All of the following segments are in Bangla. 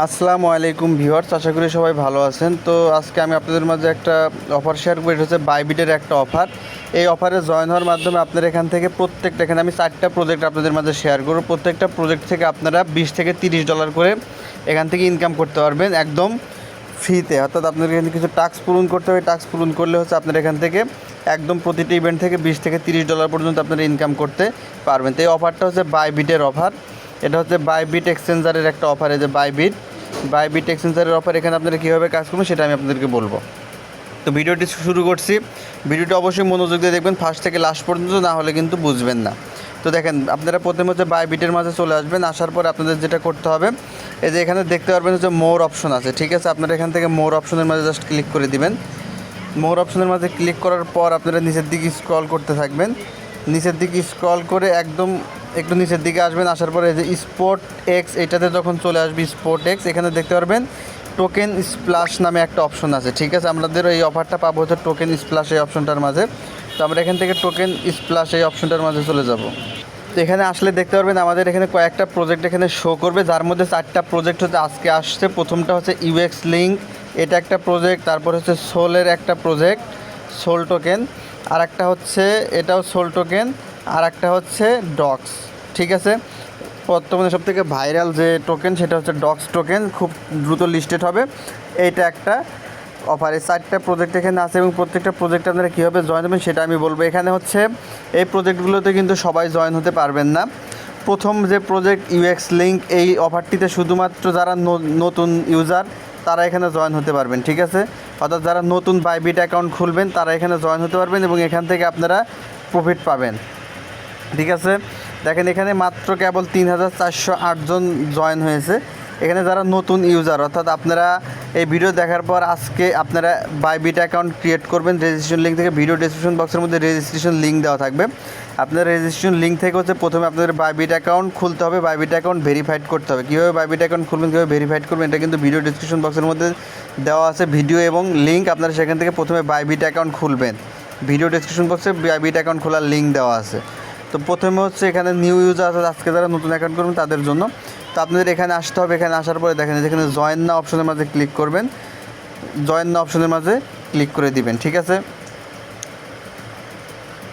আসসালামু আলাইকুম ভিউয়ার্স, আশা করি সবাই ভালো আছেন। তো আজকে আমি আপনাদের মাঝে একটা অফার শেয়ার করি, এটা হচ্ছে বাইবিটের একটা অফার। এই অফারে জয়েন হওয়ার মাধ্যমে আপনারা এখান থেকে প্রত্যেকটা, এখানে আমি 4টা প্রজেক্ট আপনাদের মাঝে শেয়ার করব। প্রত্যেকটা প্রজেক্ট থেকে আপনারা $20 থেকে $30 করে এখান থেকে ইনকাম করতে পারবেন একদম ফ্রিতে। অর্থাৎ আপনাদের এখানে কিছু টাস্ক পূরণ করতে হবে, টাস্ক পূরণ করলে হচ্ছে আপনারা এখান থেকে একদম প্রতিটি ইভেন্ট থেকে $20 থেকে $30 পর্যন্ত আপনারা ইনকাম করতে পারবেন। তো এই অফারটা হচ্ছে বাইবিটের অফার। এটা হচ্ছে বাইবিট এক্সচেঞ্জারের একটা অফার। এই যে বাইবিট এক্সচেঞ্জারের অফার, এখানে আপনারা কীভাবে কাজ করবেন সেটা আমি আপনাদেরকে বলবো। তো ভিডিওটি শুরু করছি। ভিডিওটি অবশ্যই মনোযোগ দিয়ে দেখবেন ফার্স্ট থেকে লাস্ট পর্যন্ত, না হলে কিন্তু বুঝবেন না। তো দেখেন, আপনারা প্রথমে হচ্ছে বাইবিটের মাঝে চলে আসবেন। আসার পর আপনাদের যেটা করতে হবে, এই যে এখানে দেখতে পারবেন যে মোর অপশন আছে, ঠিক আছে। আপনারা এখান থেকে মোর অপশনের মাঝে জাস্ট ক্লিক করে দিবেন। মোর অপশনের মাঝে ক্লিক করার পর আপনারা নিচের দিকে স্ক্রল করতে থাকবেন। নিচের দিকে স্ক্রল করে একদম একটু নিচের দিকে আসবেন। আসার পরে এই যে স্পোর্ট এক্স, এটাতে যখন চলে আসবে স্পোর্ট এক্স, এখানে দেখতে পারবেন টোকেন স্প্লাশ নামে একটা অপশন আছে, ঠিক আছে। আমাদের এই অফারটা পাবো হচ্ছে টোকেন স্প্লাশ এই অপশনটার মাঝে। তো আমরা এখান থেকে টোকেন স্প্লাশ এই অপশনটার মাঝে চলে যাব। তো এখানে আসলে দেখতে পারবেন আমাদের এখানে কয়েকটা প্রজেক্ট এখানে শো করবে, যার মধ্যে 4টা প্রজেক্ট হচ্ছে আজকে আসছে। প্রথমটা হচ্ছে ইউএক্স লিঙ্ক, এটা একটা প্রজেক্ট। তারপর হচ্ছে সোলের একটা প্রজেক্ট, সোল টোকেন। আর একটা হচ্ছে এটাও সোল টোকেন। আর একটা হচ্ছে ডক্স, ঠিক আছে। বর্তমানে সবথেকে ভাইরাল যে টোকেন সেটা হচ্ছে ডক্স টোকেন, খুব দ্রুত লিস্টেড হবে। এইটা একটা অফারে 4টা প্রজেক্ট এখানে আছে, এবং প্রত্যেকটা প্রজেক্টে আপনারা কীভাবে জয়েন হবেন সেটা আমি বলবো। এখানে হচ্ছে এই প্রজেক্টগুলোতে কিন্তু সবাই জয়েন হতে পারবেন না। প্রথম যে প্রজেক্ট ইউএক্স লিঙ্ক, এই অফারটিতে শুধুমাত্র যারা নতুন ইউজার তারা এখানে জয়েন হতে পারবেন, ঠিক আছে। অর্থাৎ যারা নতুন বাইবিট অ্যাকাউন্ট খুলবেন তারা এখানে জয়েন হতে পারবেন, এবং এখান থেকে আপনারা প্রফিট পাবেন, ঠিক আছে। দেখেন, এখানে মাত্র কেবল 3408 জন জয়েন হয়েছে। এখানে যারা নতুন ইউজার, অর্থাৎ আপনারা এই ভিডিও দেখার পর আজকে আপনারা বাইবিট অ্যাকাউন্ট ক্রিয়েট করবেন। রেজিস্ট্রেশন লিঙ্ক থেকে, ভিডিও ডেসক্রিপশন বক্সের মধ্যে রেজিস্ট্রেশন লিঙ্ক দেওয়া থাকবে। আপনার রেজিস্ট্রেশন লিঙ্ক থেকে হচ্ছে প্রথমে আপনাদের বাইবিট অ্যাকাউন্ট খুলতে হবে, বাইবিট অ্যাকাউন্ট ভেরিফাইড করতে হবে। কীভাবে বাইবিট অ্যাকাউন্ট খুলবেন, কীভাবে ভেরিফাইড করবেন, এটা কিন্তু ভিডিও ডেসক্রিপশন বক্সের মধ্যে দেওয়া আছে ভিডিও এবং লিঙ্ক। আপনারা সেখান থেকে প্রথমে বাইবিট অ্যাকাউন্ট খুলবেন। ভিডিও ডেসক্রিপশন বক্সে বাইবিট অ্যাকাউন্ট খোলার লিঙ্ক দেওয়া আছে। তো প্রথমে হচ্ছে এখানে নিউ ইউজার আছে, আজকে যারা নতুন অ্যাকাউন্ট করবেন তাদের জন্য। তো আপনাদের এখানে আসতে হবে। এখানে আসার পরে দেখেন যেখানে জয়েন না অপশনের মাঝে ক্লিক করবেন, জয়েন না অপশনের মাঝে ক্লিক করে দিবেন, ঠিক আছে।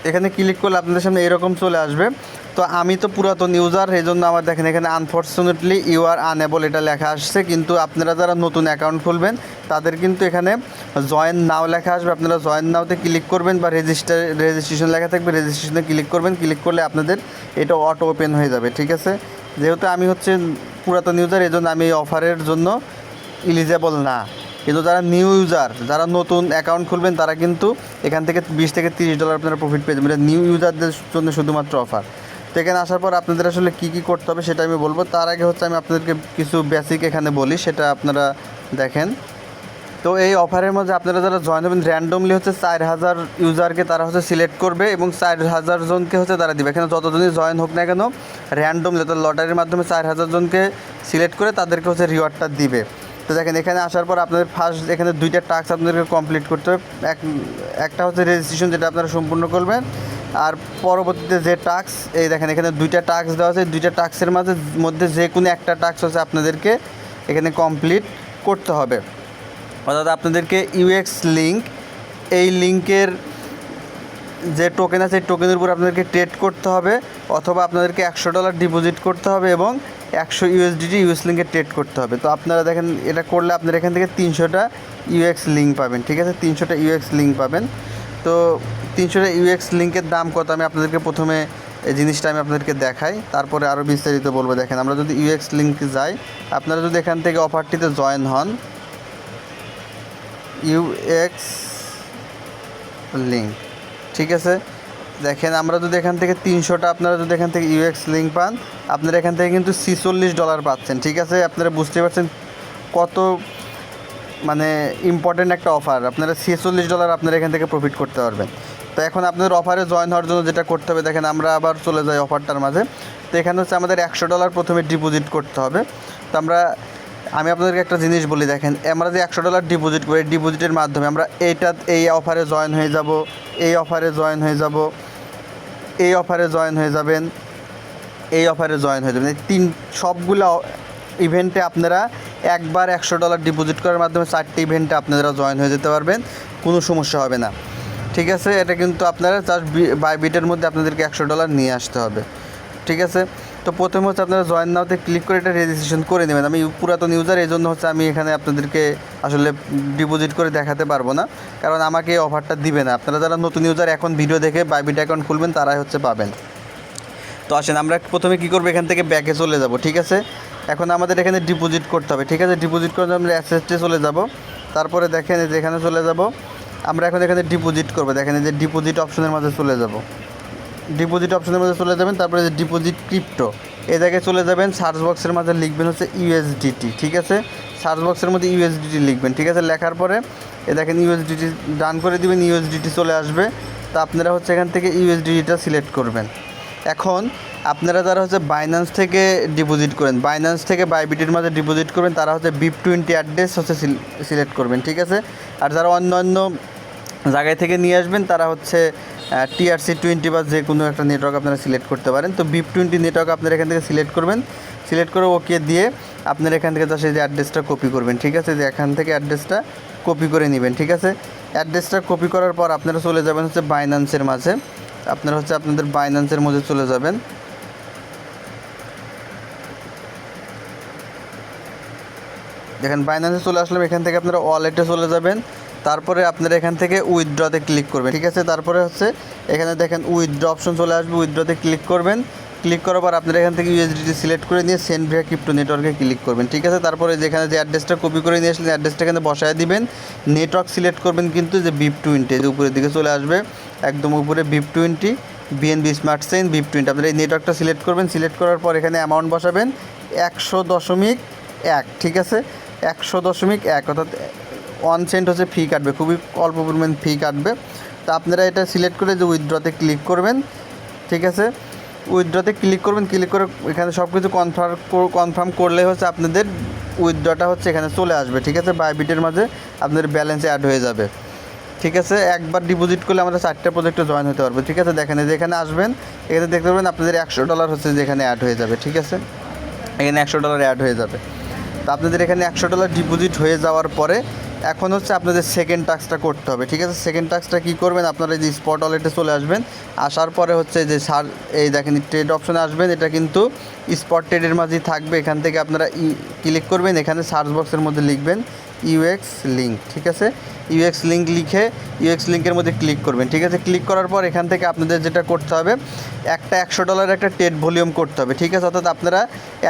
এখানে ক্লিক করলে আপনাদের সামনে এরকম চলে আসবে। তো আমি তো পুরাতন ইউজার, এই জন্য আমার দেখেন এখানে আনফর্চুনেটলি ইউ আর আনএবল এটা লেখা আসছে। কিন্তু আপনারা যারা নতুন অ্যাকাউন্ট খুলবেন তাদের কিন্তু এখানে জয়েন নাও লেখা আসবে। আপনারা জয়েন নাওতে ক্লিক করবেন, বা রেজিস্ট্রেশন লেখা থাকবে, রেজিস্ট্রেশনে ক্লিক করবেন। ক্লিক করলে আপনাদের এটা অটো ওপেন হয়ে যাবে, ঠিক আছে। যেহেতু আমি হচ্ছে পুরাতন ইউজার, এই জন্য আমি এই অফারের জন্য এলিজেবল না। কিন্তু যারা নিউ ইউজার, যারা নতুন অ্যাকাউন্ট খুলবেন তারা কিন্তু এখান থেকে $20 থেকে $30 আপনারা প্রফিট পেয়ে যাবেন। এটা নিউ ইউজারদের জন্য শুধুমাত্র অফার। তো এখানে আসার পর আপনাদের আসলে কী কী করতে হবে সেটা আমি বলবো। তার আগে হচ্ছে আমি আপনাদেরকে কিছু বেসিক এখানে বলি, সেটা আপনারা দেখেন। তো এই অফারের মধ্যে আপনারা যারা জয়েন হবেন, র্যান্ডমলি হচ্ছে 4000 ইউজারকে তারা হচ্ছে সিলেক্ট করবে, এবং 4000 জনকে হচ্ছে তারা দিবে। এখানে যতজনই জয়েন হোক না কেন, র্যান্ডমলি অর্থাৎ লটারির মাধ্যমে 4000 জনকে সিলেক্ট করে তাদেরকে হচ্ছে রিওয়ার্ডটা দিবে। তো দেখেন, এখানে আসার পর আপনাদের ফার্স্ট এখানে 2টা টাস্ক আপনাদেরকে কমপ্লিট করতে হবে। একটা হচ্ছে রেজিস্ট্রেশন, যেটা আপনারা সম্পূর্ণ করবেন। আর পরবর্তীতে যে টাস্ক, এই দেখেন এখানে 2টা টাস্ক দেওয়া আছে। 2টা টাস্কের মধ্যে যে কোনো একটা টাস্ক হচ্ছে আপনাদেরকে এখানে কমপ্লিট করতে হবে। অর্থাৎ আপনাদেরকে ইউএক্স লিঙ্ক, এই লিঙ্কের যে টোকেন আছে এই টোকেনের উপর আপনাদেরকে ট্রেড করতে হবে, অথবা আপনাদেরকে $100 ডিপোজিট করতে হবে, এবং 100 USDT ইউএস লিঙ্কে ট্রেড করতে হবে। তো আপনারা দেখেন, এটা করলে আপনারা এখান থেকে 300টা ইউএক্স লিঙ্ক পাবেন, ঠিক আছে। 300টা ইউএক্স লিঙ্ক পাবেন। তো 300টা ইউএক্স লিঙ্কের দাম কত, আমি আপনাদেরকে প্রথমে এই জিনিসটা আমি আপনাদেরকে দেখাই, তারপরে আরও বিস্তারিত বলবো। দেখেন, আমরা যদি ইউএক্স লিঙ্কে যাই, আপনারা যদি এখান থেকে অফারটিতে জয়েন হন, ইউএক্স লিঙ্ক, ঠিক আছে। দেখেন, আমরা যদি এখান থেকে 300টা, আপনারা যদি এখান থেকে ইউএক্স লিঙ্ক পান, আপনারা এখান থেকে কিন্তু $46 পাচ্ছেন, ঠিক আছে। আপনারা বুঝতে পারছেন কত মানে ইম্পর্টেন্ট একটা অফার। আপনারা $46 আপনারা এখান থেকে প্রফিট করতে পারবেন। তো এখন আপনাদের অফারে জয়েন হওয়ার জন্য যেটা করতে হবে, দেখেন আমরা আবার চলে যাই অফারটার মাঝে। তো এখানে হচ্ছে আমাদের $100 প্রথমে ডিপোজিট করতে হবে। তো আমি আপনাদেরকে একটা জিনিস বলি, দেখেন আমরা যে $100 ডিপোজিট করি, ডিপোজিটের মাধ্যমে আমরা এই অফারে জয়েন হয়ে যাব, এই অফারে জয়েন হয়ে যাব, এই অফারে জয়েন হয়ে যাবেন, এই অফারে জয়েন হয়ে যাবেন। সবগুলো ইভেন্টে আপনারা একবার $100 ডিপোজিট করার মাধ্যমে 4টি ইভেন্টে আপনারা জয়েন হয়ে যেতে পারবেন, কোনো সমস্যা হবে না। ঠিক আছে, এটা কিন্তু আপনারা জাস্ট বাইবিটের মধ্যে আপনাদেরকে $100 নিয়ে আসতে হবে। ঠিক আছে, তো প্রথমে হচ্ছে আপনারা জয়েন নাওতে ক্লিক করে এটা রেজিস্ট্রেশন করে নেবেন। আমি পুরাতন ইউজার, এই জন্য হচ্ছে আমি এখানে আপনাদেরকে আসলে ডিপোজিট করে দেখাতে পারবো না, কারণ আমাকে এই অফারটা দিবে না। আপনারা যারা নতুন ইউজার এখন ভিডিও দেখে বাইবিট অ্যাকাউন্ট খুলবেন তারাই হচ্ছে পাবেন। তো আসেন আমরা প্রথমে কী করবো, এখান থেকে ব্যাকে চলে যাব। ঠিক আছে, এখন আমাদের এখানে ডিপোজিট করতে হবে। ঠিক আছে, ডিপোজিট করে আমরা অ্যাসেটে চলে যাব। তারপরে দেখেন যে এখানে চলে যাব, আমরা এখন এখানে ডিপোজিট করবো। দেখেন যে ডিপোজিট অপশনের মাঝে চলে যাব, ডিপোজিট অপশনের মধ্যে চলে যাবেন। তারপরে যে ডিপোজিট ক্রিপ্টো এই জায়গায় চলে যাবেন, সার্চ বক্সের মাঝে লিখবেন হচ্ছে ইউএসডিটি। ঠিক আছে, সার্চ বক্সের মধ্যে ইউএসডিটি লিখবেন। ঠিক আছে, লেখার পরে এ দেখেন ইউএসডিটি ডান করে দিবেন, ইউএসডিটি চলে আসবে। তা আপনারা হচ্ছে এখান থেকে ইউএসডিটিটা সিলেক্ট করবেন। এখন আপনারা যারা হচ্ছে বাইন্যান্স থেকে ডিপোজিট করেন, বাইন্যান্স থেকে বাইবিটের মাঝে ডিপোজিট করবেন, তারা হচ্ছে BIP20 অ্যাড্রেস হচ্ছে সিলেক্ট করবেন। ঠিক আছে, আর যারা অন্য অন্য জায়গায় থেকে নিয়ে আসবেন তারা হচ্ছে TRC20 বা যে কোনো একটা নেটওয়ার্ক আপনারা সিলেক্ট করতে পারেন। তো BIP20 নেটওয়ার্ক আপনারা এখান থেকে সিলেক্ট করবেন, সিলেক্ট করে ওকে দিয়ে আপনারা এখান থেকে জাস্ট এই যে অ্যাড্রেসটা কপি করবেন। ঠিক আছে, যে এখান থেকে অ্যাড্রেসটা কপি করে নেবেন। ঠিক আছে, অ্যাড্রেসটা কপি করার পর আপনারা চলে যাবেন হচ্ছে বাইন্যান্সের মাঝে। আপনারা হচ্ছে আপনাদের বাইন্যান্সের মধ্যে চলে যাবেন। দেখেন বাইন্যান্সে চলে আসলাম, এখান থেকে আপনারা ওয়ালেটে চলে যাবেন। তারপরে আপনারা এখান থেকে উইথড্রতে ক্লিক করবেন। ঠিক আছে, তারপরে হচ্ছে এখানে দেখেন উইথড্র অপশন চলে আসবে, উইথড্রতে ক্লিক করবেন। ক্লিক করার পর আপনারা এখান থেকে ইউএসডিটি সিলেক্ট করে নিয়ে সেন্ড ভিয়া ক্রিপ্টো নেটওয়ার্কে ক্লিক করবেন। ঠিক আছে, তারপরে যেখানে যে অ্যাড্রেসটা কপি করে নিয়ে আসলেন অ্যাড্রেসটা এখানে বসায় দিবেন। নেটওয়ার্ক সিলেক্ট করবেন কিন্তু যে BIP20 যে উপরের দিকে চলে আসবে, একদম উপরে BIP20 BNB smart chain BIP20 আপনারা এই নেটওয়ার্কটা সিলেক্ট করবেন। সিলেক্ট করার পর এখানে অ্যামাউন্ট বসাবেন 100.1। ঠিক আছে, 100.1 অর্থাৎ 1 সেন্ট হচ্ছে ফি কাটবে, খুবই অল্প পরিমাণ ফি কাটবে। তো আপনারা এটা সিলেক্ট করে যে উইথড্রতে ক্লিক করবেন। ঠিক আছে, উইথড্রতে ক্লিক করবেন, ক্লিক করে এখানে সব কিছু কনফার্ম করলে হচ্ছে আপনাদের উইথড্রটা হচ্ছে এখানে চলে আসবে। ঠিক আছে, বাইবিটের মাঝে আপনাদের ব্যালেন্সে অ্যাড হয়ে যাবে। ঠিক আছে, একবার ডিপোজিট করলে আমরা 4টা প্রজেক্টে জয়েন হতে পারবো। ঠিক আছে, দেখেন যে এখানে আসবেন, এখানে দেখতে পাবেন আপনাদের $100 হচ্ছে যে এখানে অ্যাড হয়ে যাবে। ঠিক আছে, এখানে $100 অ্যাড হয়ে যাবে। তো আপনাদের এখানে $100 ডিপোজিট হয়ে যাওয়ার পরে এখন হচ্ছে আপনাদের সেকেন্ড টাস্কটা করতে হবে। ঠিক আছে, সেকেন্ড টাস্কটা কী করবেন, আপনারা এই যে স্পট ওয়ালেটে চলে আসবেন। আসার পরে হচ্ছে যে এই দেখেন ট্রেড অপশনে আসবেন, এটা কিন্তু স্পট ট্রেডের মাঝেই থাকবে। এখান থেকে আপনারা ক্লিক করবেন, এখানে সার্চ বক্সের মধ্যে লিখবেন ইউএক্স লিঙ্ক। ঠিক আছে, ইউএক্স লিঙ্ক লিখে ইউএক্স লিঙ্কের মধ্যে ক্লিক করবেন। ঠিক আছে, ক্লিক করার পর এখান থেকে আপনাদের যেটা করতে হবে, একটা $100 একটা ট্রেড ভলিউম করতে হবে। ঠিক আছে, অর্থাৎ আপনারা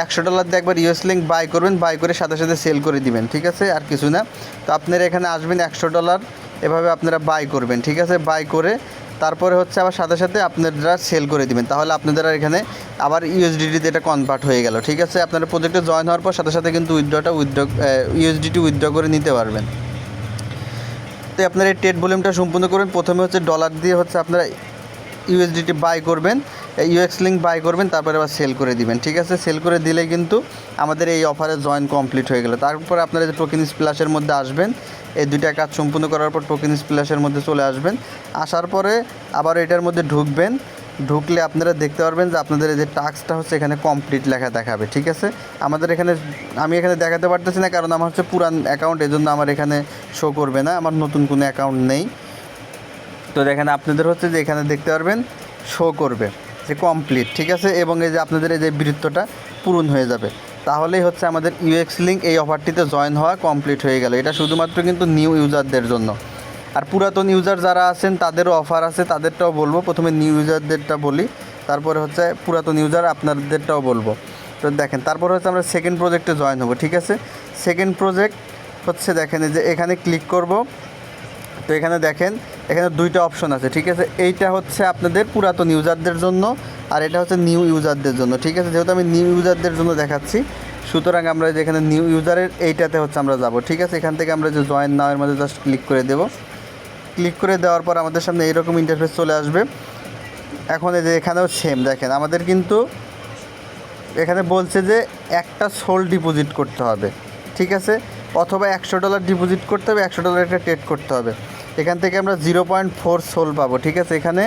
$100 দিয়ে একবার ইউএক্স লিঙ্ক বাই করবেন, বাই করে সাথে সাথে সেল করে দিবেন। ঠিক আছে, আর কিছু না। তো আপনারা এখানে আসবেন $100 এভাবে আপনারা বাই করবেন। ঠিক আছে, বাই করে তারপরে হচ্ছে আবার সাথে সাথে আপনারা সেল করে দিবেন, তাহলে আপনাদের এখানে আবার ইউএসডিটিতে এটা কনভার্ট হয়ে গেল। ঠিক আছে, আপনারা প্রজেক্টে জয়েন হওয়ার পর সাথে সাথে কিন্তু ইউএসডিটি উইথড্র করে নিতে পারবেন। তো আপনারা এই ট্রেড ভলিউমটা সম্পূর্ণ করবেন। প্রথমে হচ্ছে ডলার দিয়ে হচ্ছে আপনারা ইউএসডিটি বাই করবেন, ইউএক্স লিঙ্ক বাই করবেন, তারপরে আবার সেল করে দিবেন। ঠিক আছে, সেল করে দিলেই কিন্তু আমাদের এই অফারে জয়েন কমপ্লিট হয়ে গেল। তারপর আপনারা যে টোকেন স্প্ল্যাশের মধ্যে আসবেন, এই দুইটা কাজ সম্পূর্ণ করার পর টোকেন স্প্ল্যাশের মধ্যে চলে আসবেন। আসার পরে আবার এটার মধ্যে ঢুকবেন, ঢুকলে আপনারা দেখতে পারবেন যে আপনাদের এই যে টাস্কটা হচ্ছে এখানে কমপ্লিট লেখা দেখাবে। ঠিক আছে, আমাদের এখানে আমি এখানে দেখাতে পারতেছি না, কারণ আমার হচ্ছে পুরান অ্যাকাউন্ট, এই জন্য আমার এখানে শো করবে না, আমার নতুন কোনো অ্যাকাউন্ট নেই। তো দেখেন আপনাদের হচ্ছে যে এখানে দেখতে পারবেন শো করবে যে কমপ্লিট। ঠিক আছে, এবং এই যে আপনাদের এই যে বৃত্তটা পূরণ হয়ে যাবে, তাহলেই হচ্ছে আমাদের ইউএক্স লিঙ্ক এই অফারটিতে জয়েন হওয়া কমপ্লিট হয়ে গেল। এটা শুধুমাত্র কিন্তু নিউ ইউজারদের জন্য। আর পুরাতন ইউজার যারা আছেন তাদেরও অফার আছে, তাদেরটাও বলবো। প্রথমে নিউ ইউজারদেরটা বলি, তারপরে হচ্ছে পুরাতন ইউজার আপনাদেরটাও বলবো। তো দেখেন তারপর হচ্ছে আমরা সেকেন্ড প্রজেক্টে জয়েন হবো। ঠিক আছে, সেকেন্ড প্রজেক্ট হচ্ছে দেখেন যে এখানে ক্লিক করব। তো এখানে দেখেন এখানে দুইটা অপশন আছে। ঠিক আছে, এইটা হচ্ছে আপনাদের পুরাতন ইউজারদের জন্য, আর এটা হচ্ছে নিউ ইউজারদের জন্য। ঠিক আছে, যেহেতু আমি নিউ ইউজারদের জন্য দেখাচ্ছি, সুতরাং আমরা যেখানে নিউ ইউজারের এইটাতে হচ্ছে আমরা যাব। ঠিক আছে, এখান থেকে আমরা যে জয়েন নাও এর মধ্যে জাস্ট ক্লিক করে দেব। ক্লিক করে দেওয়ার পর আমাদের সামনে এইরকম ইন্টারফেস চলে আসবে। এখন এই যে এখানেও সেম দেখেন, আমাদের কিন্তু এখানে বলছে যে একটা সোল ডিপোজিট করতে হবে। ঠিক আছে, অথবা $100 ডিপোজিট করতে হবে, $100 একটা ট্রেড করতে হবে। এখান থেকে আমরা 0.4 সোল পাবো। ঠিক আছে, এখানে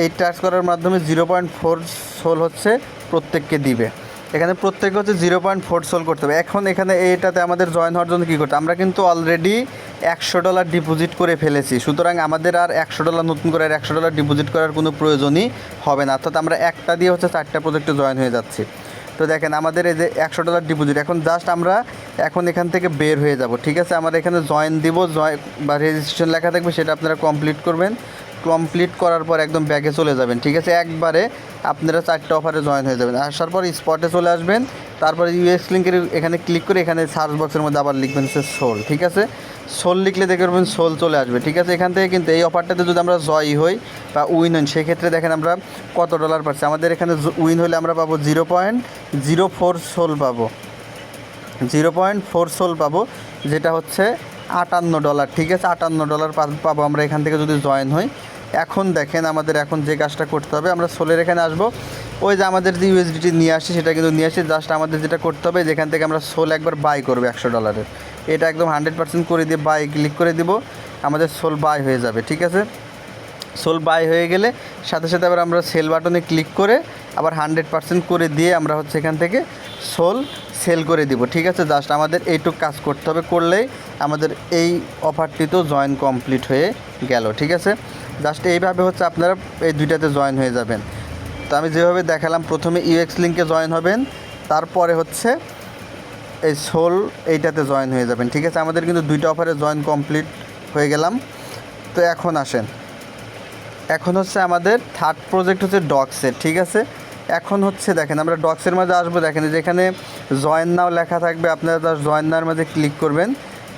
এই টাচ করার মাধ্যমে 0.4 সোল হচ্ছে প্রত্যেককে দিবে। এখানে প্রত্যেকে হচ্ছে 0.4 সোল করতে হবে। এখন এখানে এইটাতে আমাদের জয়েন হওয়ার জন্য কী করতে, আমরা কিন্তু অলরেডি $100 ডিপোজিট করে ফেলেছি, সুতরাং আমাদের আর $100 নতুন করে আর $100 ডিপোজিট করার কোনো প্রয়োজনই হবে না, অর্থাৎ আমরা একটা দিয়ে হচ্ছে 4টা প্রজেক্টে জয়েন হয়ে যাচ্ছি। তো দেখেন আমাদের এই যে $100 ডিপোজিট, এখন জাস্ট আমরা এখন এখান থেকে বের হয়ে যাব। ঠিক আছে, আমরা এখানে জয়েন দিব, বা রেজিস্ট্রেশন লেখা থাকবে, সেটা আপনারা কমপ্লিট করবেন। কমপ্লিট করার পর একদম ব্যাকে চলে যাবেন। ঠিক আছে, একবারে আপনারা 4টা অফারে জয়েন হয়ে যাবেন। আসার পর স্পটে চলে আসবেন, তারপরে ইউএস লিঙ্কের এখানে ক্লিক করে এখানে সার্চ বক্সের মধ্যে আবার লিখবেন হচ্ছে সোল। ঠিক আছে, সোল লিখলে দেখে পারবেন সোল চলে আসবে। ঠিক আছে, এখান থেকে কিন্তু এই অফারটাতে যদি আমরা জয় হই বা উইন হই, সেক্ষেত্রে দেখেন আমরা কত ডলার পাচ্ছি। আমাদের এখানে উইন হলে আমরা পাবো 0.04 সোল পাবো, 0.4 সোল পাবো, যেটা হচ্ছে $58। ঠিক আছে, $58 পাবো আমরা এখান থেকে যদি জয়েন হই। এখন দেখেন আমাদের এখন যে কাজটা করতে হবে, আমরা সোলের এখানে আসবো, ওই যে আমাদের যে ইউএসডিটি নিয়ে আসি সেটা কিন্তু নিয়ে আসি। জাস্ট আমাদের যেটা করতে হবে, যেখান থেকে আমরা সোল একবার বাই করবো $100, এটা একদম 100% করে দিয়ে বাই ক্লিক করে দিব, আমাদের সোল বাই হয়ে যাবে। ঠিক আছে, সোল বাই হয়ে গেলে সাথে সাথে আবার আমরা সেল বাটনে ক্লিক করে আবার 100% করে দিয়ে আমরা হচ্ছে এখান থেকে সোল সেল করে দিব। ঠিক আছে, জাস্ট আমাদের এইটুক কাজ করতে হবে, করলেই আমাদের এই অফারটিতেও জয়েন কমপ্লিট হয়ে গেল। ঠিক আছে, জাস্ট এইভাবে হচ্ছে আপনারা এই দুইটাতে জয়েন হয়ে যাবেন। তো আমি যেভাবে দেখালাম, প্রথমে ইউএক্স লিঙ্কে জয়েন হবেন, তারপরে হচ্ছে এই সোল এইটাতে জয়েন হয়ে যাবেন। ঠিক আছে, আমাদের কিন্তু দুইটা অফারে জয়েন কমপ্লিট হয়ে গেলাম। তো এখন আসেন, এখন হচ্ছে আমাদের থার্ড প্রজেক্ট হচ্ছে ডক্সের। ঠিক আছে, এখন হচ্ছে দেখেন আমরা ডক্সের মাঝে আসবো, দেখেন যেখানে জয়েন নাও লেখা থাকবে, আপনারা জাস্ট জয়েন নাওর মাঝে ক্লিক করবেন।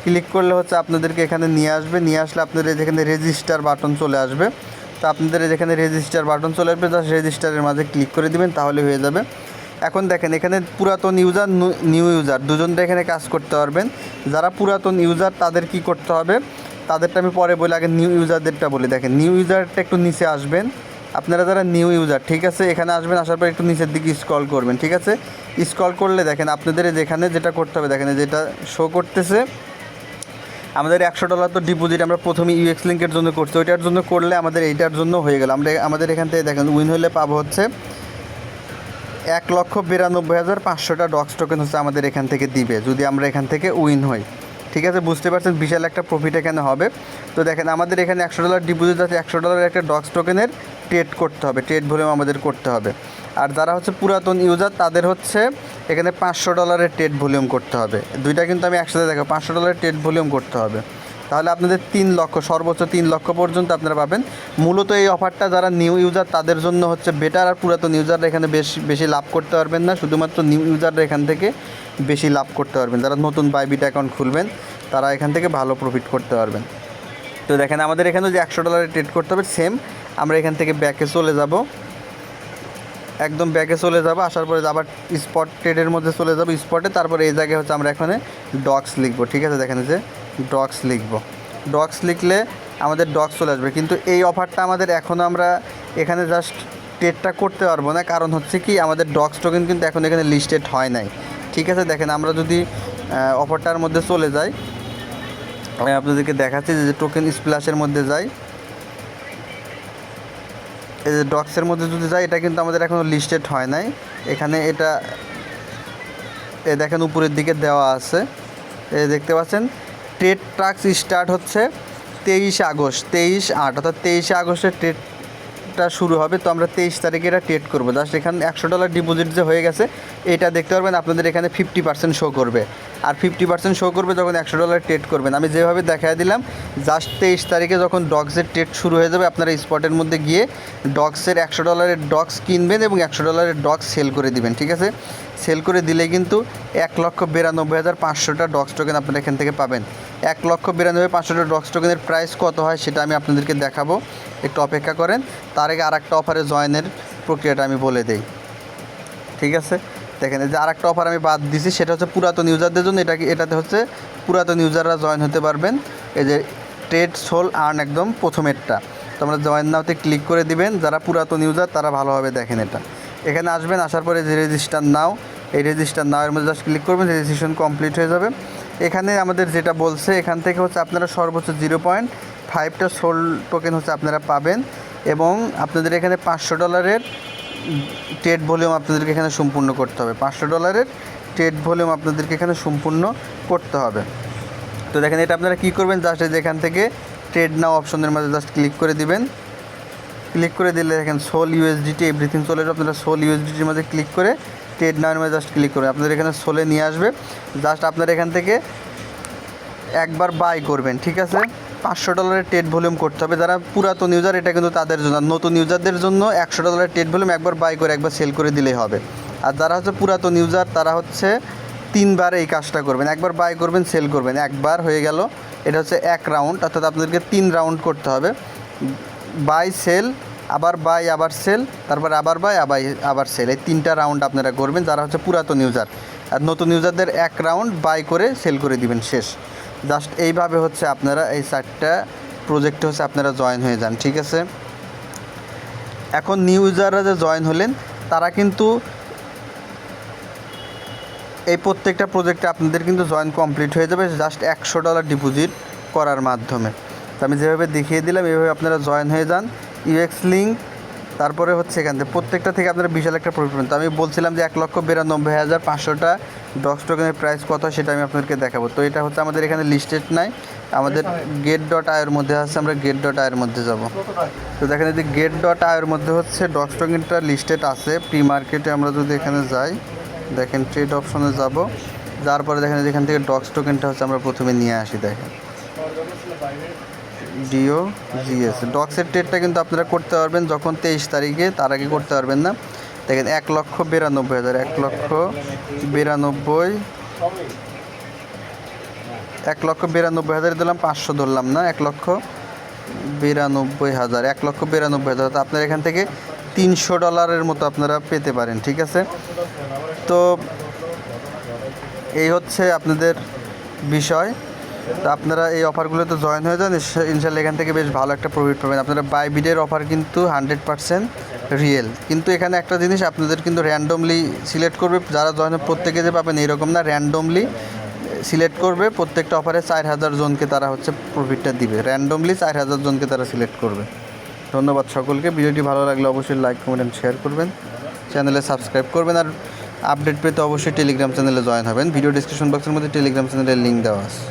ক্লিক করলে হচ্ছে আপনাদেরকে এখানে নিয়ে আসবে, নিয়ে আসলে আপনাদের যেখানে রেজিস্টার বাটন চলে আসবে। তো আপনাদের যেখানে রেজিস্টার বাটন চলে আসবে, জাস্ট রেজিস্টারের মাঝে ক্লিক করে দিবেন, তাহলে হয়ে যাবে। এখন দেখেন এখানে পুরাতন ইউজার, নিউ ইউজার দুজনটা এখানে কাজ করতে পারবেন। যারা পুরাতন ইউজার তাদের কি করতে হবে, তাদেরটা আমি পরে বলি, আগে নিউ ইউজারদেরটা বলি। দেখেন নিউ ইউজারটা একটু নিচে আসবেন, আপনারা যারা নিউ ইউজার, ঠিক আছে, এখানে আসবেন, আসার পর একটু নিচের দিকে স্ক্রল করবেন। ঠিক আছে, স্ক্রল করলে দেখেন আপনাদের যেখানে যেটা করতে হবে, দেখেন যেটা শো করতেছে আমাদের $100 তো ডিপোজিট আমরা প্রথমে ইউএক্স লিঙ্কের জন্য করছি, ওইটার জন্য করলে আমাদের এইটার জন্য হয়ে গেল। আমাদের এখান থেকে দেখেন উইন হলে পাবো হচ্ছে 1,92,500টা ডক্স টোকেন হচ্ছে আমাদের এখান থেকে দিবে, যদি আমরা এখান থেকে উইন হই। ঠিক আছে, বুঝতে পারছেন বিশাল একটা প্রফিট এখানে হবে। তো দেখেন আমাদের এখানে $100 ডিপোজিট আছে, $100 একটা ডক্স টোকেনের ট্রেড করতে হবে, ট্রেড ভলিউম আমাদের করতে হবে। আর যারা হচ্ছে পুরাতন ইউজার তাদের হচ্ছে এখানে $500 ট্রেড ভলিউম করতে হবে। দুইটা কিন্তু আমি একসাথে দেখো, $500 ট্রেড ভলিউম করতে হবে, তাহলে আপনাদের 3 লক্ষ, সর্বোচ্চ 3 লক্ষ পর্যন্ত আপনারা পাবেন। মূলত এই অফারটা যারা নিউ ইউজার তাদের জন্য হচ্ছে বেটার, আর পুরাতন ইউজাররা এখানে বেশি লাভ করতে পারবেন না, শুধুমাত্র নিউ ইউজাররা এখান থেকে বেশি লাভ করতে পারবেন। যারা নতুন বাইবিট অ্যাকাউন্ট খুলবেন তারা এখান থেকে ভালো প্রফিট করতে পারবেন। তো দেখেন আমাদের এখানে যে $100 ট্রেড করতে হবে, সেম আমরা এখান থেকে ব্যাকে চলে যাব, একদম ব্যাকে চলে যাব, আসার পরে আবার স্পট ট্রেডের মধ্যে চলে যাব, স্পটে, তারপরে এই জায়গায় হচ্ছে আমরা এখানে ডক্স লিখবো। ঠিক আছে, দেখেন যে ডক্স লিখবো, ডক্স লিখলে আমাদের ডক্স চলে আসবে। কিন্তু এই অফারটা আমাদের এখনও আমরা এখানে জাস্ট ট্রেডটা করতে পারবো না, কারণ হচ্ছে কি আমাদের ডক্স টোকেন কিন্তু এখন এখানে লিস্টেড হয় নাই। ঠিক আছে, দেখেন আমরা যদি অফারটার মধ্যে চলে যাই, আমি আপনাদেরকে দেখাচ্ছি যে টোকেন স্প্ল্যাশের মধ্যে যাই, এই যে ডক্সের মধ্যে যদি যাই, এটা কিন্তু আমাদের এখনও লিস্টেড হয় নাই। এখানে এটা দেখেন উপরের দিকে দেওয়া আছে, দেখতে পাচ্ছেন ট্রেড ট্রাক্স স্টার্ট হচ্ছে 23 আগস্ট, 23/8, অর্থাৎ 23 আগস্টে ট্রেডটা শুরু হবে। তো আমরা 23 তারিখে এটা ট্রেড করবো। জাস্ট এখানে $100 ডিপোজিট যে হয়ে গেছে এটা দেখতে পারবেন, আপনাদের এখানে 50% শো করবে, আর 50% শো করবে যখন $100 ট্রেড করবেন। আমি যেভাবে দেখাই দিলাম, জাস্ট 23 তারিখে যখন ডক্সের ট্রেড শুরু হয়ে যাবে, আপনারা স্পটের মধ্যে গিয়ে ডক্সের $100 ডক্স কিনবেন এবং $100 ডক্স সেল করে দিবেন। ঠিক আছে, সেল করে দিলে কিন্তু 1,92,500টা ডক্স টোকেন আপনারা এখান থেকে পাবেন। 1,92,500টা ডক্স টোকেনের প্রাইস কত হয় সেটা আমি আপনাদেরকে দেখাবো, একটু অপেক্ষা করেন। তার আগে আরেকটা অফারে জয়েনের প্রক্রিয়াটা আমি বলে দেই। ঠিক আছে, দেখেন এই যে আরেকটা অফার আমি বাদ দিছি, সেটা হচ্ছে পুরাতন ইউজারদের জন্য। এটাতে হচ্ছে পুরাতন ইউজাররা জয়েন হতে পারবেন। এই যে ট্রেড সোল আর্ন, একদম প্রথমেরটা, তো আমরা জয়েন নাওতে ক্লিক করে দিবেন। যারা পুরাতন ইউজার তারা ভালোভাবে দেখেন এটা। এখানে আসবেন, আসার পরে যে রেজিস্টার নাও, এই রেজিস্টার নাওয়ের মধ্যে জাস্ট ক্লিক করবেন, রেজিস্ট্রেশন কমপ্লিট হয়ে যাবে। এখানে আমাদের যেটা বলছে, এখান থেকে হচ্ছে আপনারা সর্বোচ্চ 0.5টা সোল টোকেন হচ্ছে আপনারা পাবেন, এবং আপনাদের এখানে $500 ট্রেড ভলিউম আপনাদেরকে এখানে সম্পূর্ণ করতে হবে। $500 ট্রেড ভলিউম আপনাদেরকে এখানে সম্পূর্ণ করতে হবে। তো দেখেন এটা আপনারা কী করবেন, জাস্ট এখান থেকে ট্রেড নাও অপশনের মাঝে জাস্ট ক্লিক করে দিবেন। ক্লিক করে দিলে দেখেন সোল ইউএসডিটি এভরিথিং চলে যাবে। আপনারা সোল ইউএসডিটির মাঝে ক্লিক করে ট্রেড নাওয়ের মাঝে জাস্ট ক্লিক করবেন, আপনাদের এখানে সোলে নিয়ে আসবে। জাস্ট আপনারা এখান থেকে একবার বাই করবেন, ঠিক আছে। $500 ট্রেড ভলিউম করতে হবে। যারা পুরাতন ইউজার এটা কিন্তু তাদের জন্য, নতুন ইউজারদের জন্য $100 ট্রেড ভলিউম একবার বাই করে একবার সেল করে দিলেই হবে। আর যারা হচ্ছে পুরাতন ইউজার তারা হচ্ছে 3 বার এই কাজটা করবেন, একবার বাই করবেন সেল করবেন, একবার হয়ে গেল। এটা হচ্ছে 1 রাউন্ড, অর্থাৎ আপনাদেরকে 3 রাউন্ড করতে হবে। বাই সেল, আবার বাই আবার সেল, তারপর আবার বাই আবার সেল, এই 3টা রাউন্ড আপনারা করবেন যারা হচ্ছে পুরাতন ইউজার। আর নতুন ইউজারদের 1 রাউন্ড বাই করে সেল করে দিবেন, শেষ। জাস্ট এইভাবে হচ্ছে আপনারা এই 4টা প্রজেক্টে হচ্ছে আপনারা জয়েন হয়ে যান, ঠিক আছে। এখন নিউ ইউজাররা যে জয়েন হলেন তারা কিন্তু এই প্রত্যেকটা প্রজেক্টে আপনাদের কিন্তু জয়েন কমপ্লিট হয়ে যাবে জাস্ট $100 ডিপোজিট করার মাধ্যমে। তো আমি যেভাবে দেখিয়ে দিলাম এইভাবে আপনারা জয়েন হয়ে যান। ইউএক্স লিঙ্ক, তারপরে হচ্ছে এখান থেকে প্রত্যেকটা থেকে আপনারা বিশাল একটা প্রফিট পাবেন। তো আমি বলছিলাম যে 1,92,500টা ডক্স টোকেনের প্রাইস কত সেটা আমি আপনাদেরকে দেখাবো। তো এটা হচ্ছে আমাদের এখানে লিস্টেড নাই, আমাদের get.io মধ্যে আছে, আমরা get.io মধ্যে যাব। তো দেখেন যদি get.io মধ্যে হচ্ছে ডক্স টোকেনটা লিস্টেড আছে প্রি মার্কেটে। আমরা যদি এখানে যাই, দেখেন ট্রেড অপশনে যাব, যার পরে দেখেন এখান থেকে ডক্স টোকেনটা হচ্ছে আমরা প্রথমে নিয়ে আসি। দেখেন DOGS ডক্সের ট্রেডটা কিন্তু আপনারা করতে পারবেন যখন 23 তারিখে, তার আগে করতে পারবেন না। দেখেন 1,92,000, 1,92,000 দিলাম, 500 ধরলাম না, 1,92,000, 1,92,000। তো আপনারা এখান থেকে $300 মতো আপনারা পেতে পারেন, ঠিক আছে। তো এই হচ্ছে আপনাদের বিষয়। তো আপনারা এই অফারগুলোতে জয়েন হয়ে যান, ইনশাল্লাহ এখান থেকে বেশ ভালো একটা প্রফিট পাবেন। আপনারা বাইবিটের অফার কিন্তু 100% রিয়েল, কিন্তু এখানে একটা জিনিস আপনাদের কিন্তু র্যান্ডমলি সিলেক্ট করবে, যারা জয়েন প্রত্যেকে যে পাবেন এরকম না, র্যান্ডমলি সিলেক্ট করবে। প্রত্যেকটা অফারে 4,000 জনকে তারা হচ্ছে প্রফিটটা দিবে, র্যান্ডমলি 4,000 জনকে তারা সিলেক্ট করবে। ধন্যবাদ সকলকে। ভিডিওটি ভালো লাগলে অবশ্যই লাইক কমেন্ট এন্ড শেয়ার করবেন, চ্যানেলে সাবস্ক্রাইব করবেন, আর আপডেট পেতে অবশ্যই টেলিগ্রাম চ্যানেলে জয়েন হবেন। ভিডিও ডিসক্রিপশন বক্সের মধ্যে টেলিগ্রাম চ্যানেলের লিঙ্ক দেওয়া আছে।